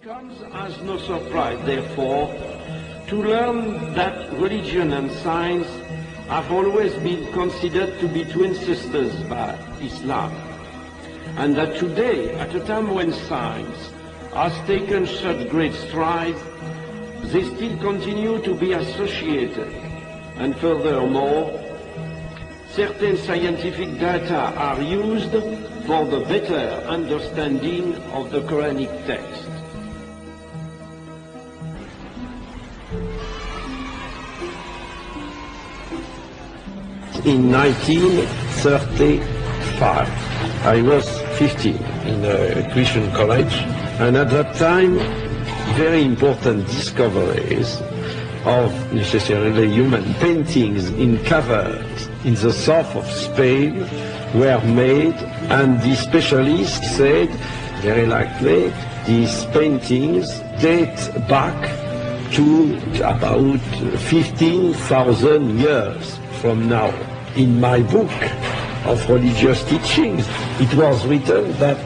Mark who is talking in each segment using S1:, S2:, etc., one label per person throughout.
S1: comes as no surprise, therefore, to learn that religion and science have always been considered to be twin sisters by Islam, and that today, at a time when science has taken such great strides, they still continue to be associated. And furthermore, certain scientific data are used for the better understanding of the Quranic text. In 1935, I was 15 in a Christian college, and at that time, very important discoveries of necessarily human paintings in caverns in the south of Spain were made, and the specialists said, very likely, these paintings date back to about 15,000 years from now. In my book of religious teachings, it was written that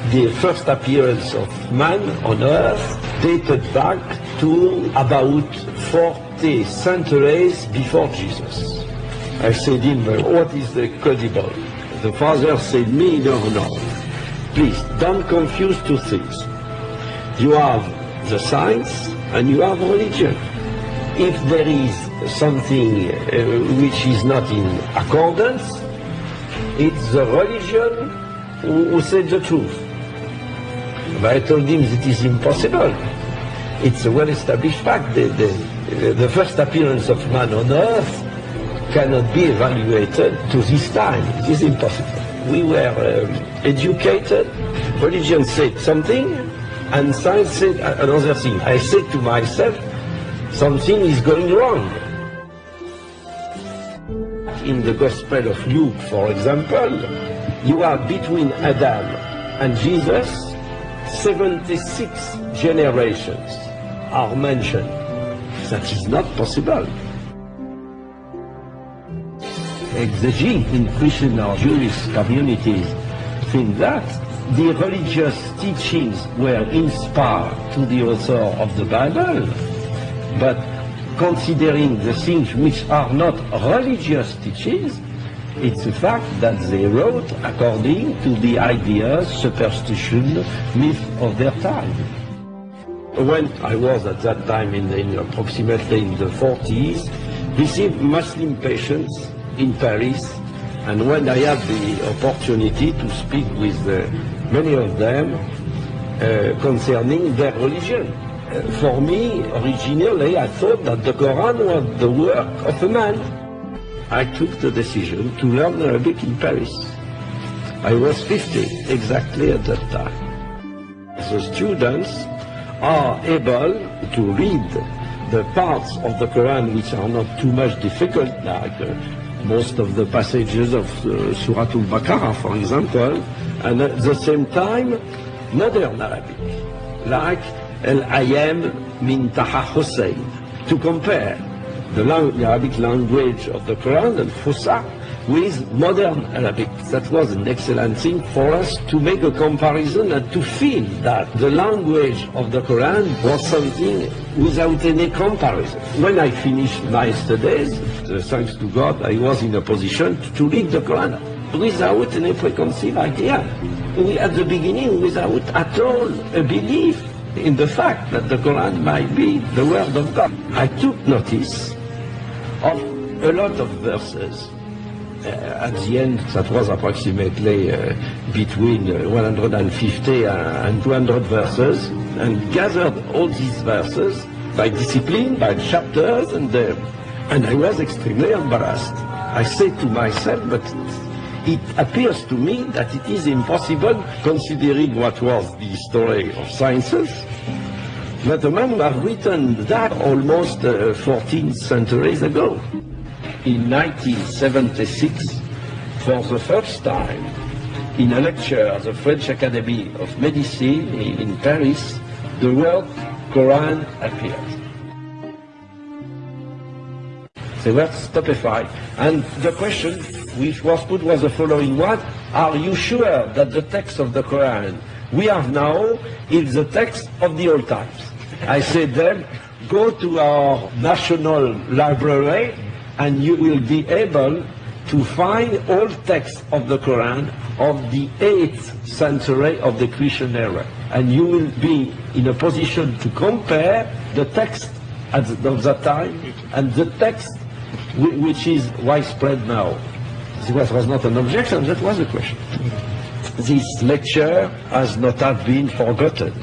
S1: the first appearance of man on earth dated back to about 40 centuries before Jesus. I said to him, what is the credible? The father said me, no, please don't confuse two things. You have the science and you have religion. If there is something which is not in accordance, it's the religion who said the truth. But I told him it is impossible. It's a well-established fact. The first appearance of man on earth cannot be evaluated to this time. It is impossible. We were educated. Religion said something, and science said another thing. I said to myself, something is going wrong. In the Gospel of Luke, for example, you are between Adam and Jesus, 76 generations are mentioned. That is not possible. Exegetes in Christian or Jewish communities think that the religious teachings were inspired to the author of the Bible, but considering the things which are not religious teachings, it's a fact that they wrote according to the ideas, superstition, myth of their time. When I was at that time approximately in the 40s, received Muslim patients in Paris, and when I had the opportunity to speak with many of them concerning their religion. For me, originally, I thought that the Quran was the work of a man. I took the decision to learn Arabic in Paris. I was 50 exactly at that time. The students are able to read the parts of the Quran which are not too much difficult, like most of the passages of Surat al-Baqarah, for example, and at the same time, modern Arabic, like Al-Ayam min Taha Hussein, to compare the Arabic language of the Quran, al-Fusah, with modern Arabic. That was an excellent thing for us to make a comparison and to feel that the language of the Quran was something without any comparison. When I finished my studies, thanks to God, I was in a position to read the Quran without any preconceived idea. At the beginning, without at all a belief in the fact that the Quran might be the word of God. I took notice of a lot of verses. At the end, that was approximately between 150 and 200 verses, and gathered all these verses by discipline, by chapters, and I was extremely embarrassed. I said to myself, but it appears to me that it is impossible, considering what was the history of sciences, that a man who had written that almost 14 centuries ago. In 1976, for the first time, in a lecture at the French Academy of Medicine in Paris, the word Quran appeared. They were stupefied. And the question which was put was the following one: are you sure that the text of the Quran we have now is the text of the old times. I said then, go to our national library and you will be able to find all texts of the Quran of the 8th century of the Christian era. And you will be in a position to compare the text of that time and the text which is widespread now. This was not an objection, that was a question. This lecture has not been forgotten.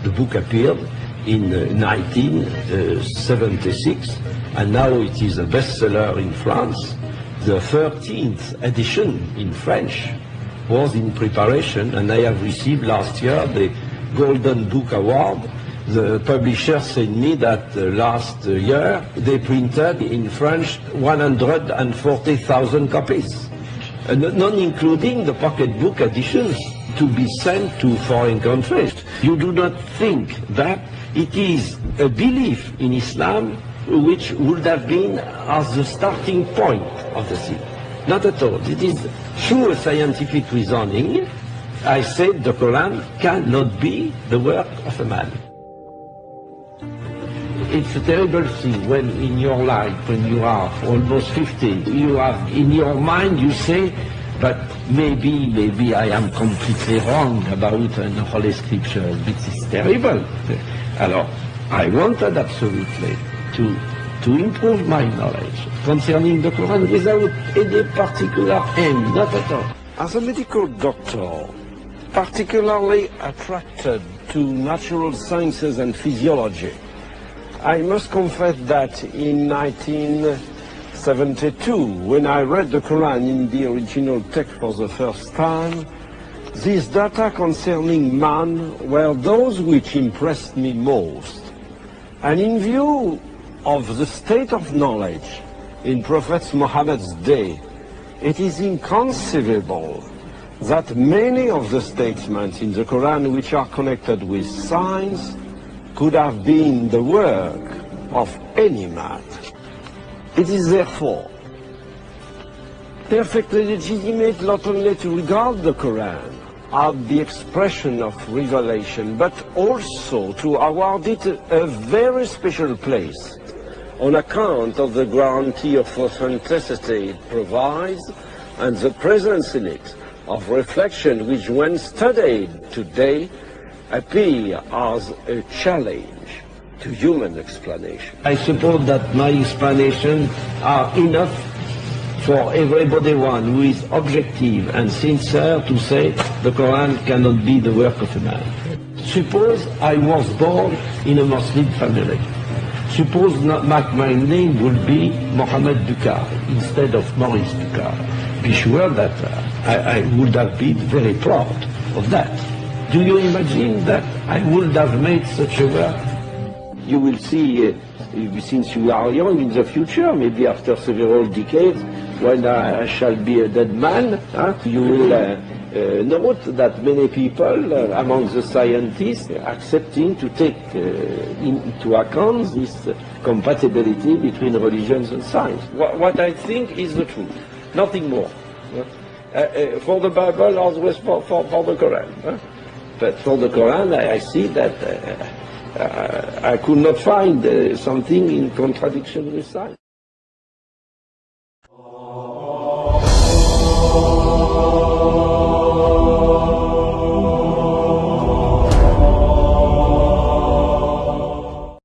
S1: The book appeared in 1976, and now it is a bestseller in France. The 13th edition in French was in preparation, and I have received last year the Golden Book Award. The publisher sent me that last year they printed in French 140,000 copies, not including the pocketbook editions to be sent to foreign countries. You do not think that it is a belief in Islam which would have been as the starting point of the thing. Not at all. It is through a scientific reasoning. I said the Quran cannot be the work of a man. It's a terrible thing when in your life, when you are almost 50, you have in your mind, you say, but maybe I am completely wrong about the Holy Scripture. This is terrible. Alors, I wanted absolutely to improve my knowledge concerning the Quran without any particular aim, not at all. As a medical doctor, particularly attracted to natural sciences and physiology, I must confess that in 1972, when I read the Quran in the original text for the first time, these data concerning man were those which impressed me most. And in view of the state of knowledge in Prophet Muhammad's day, it is inconceivable that many of the statements in the Quran which are connected with science could have been the work of any man. It is therefore perfectly legitimate not only to regard the Quran as the expression of revelation, but also to award it a very special place on account of the guarantee of authenticity it provides and the presence in it of reflection which, when studied today, appear as a challenge to human explanation. I suppose that my explanations are enough for everybody one who is objective and sincere to say the Quran cannot be the work of a man. Suppose I was born in a Muslim family. Suppose my name would be Mohammed Bukar instead of Maurice Bukar. Be sure that I would have been very proud of that. Do you imagine that I would have made such a work? You will see, since you are young in the future, maybe after several decades, when I shall be a dead man, you will note that many people among the scientists are accepting to take into account this compatibility between religions and science. What I think is the truth, nothing more. For the Bible, always for the Quran. But for the Quran, I see that I could not find something in contradiction with science.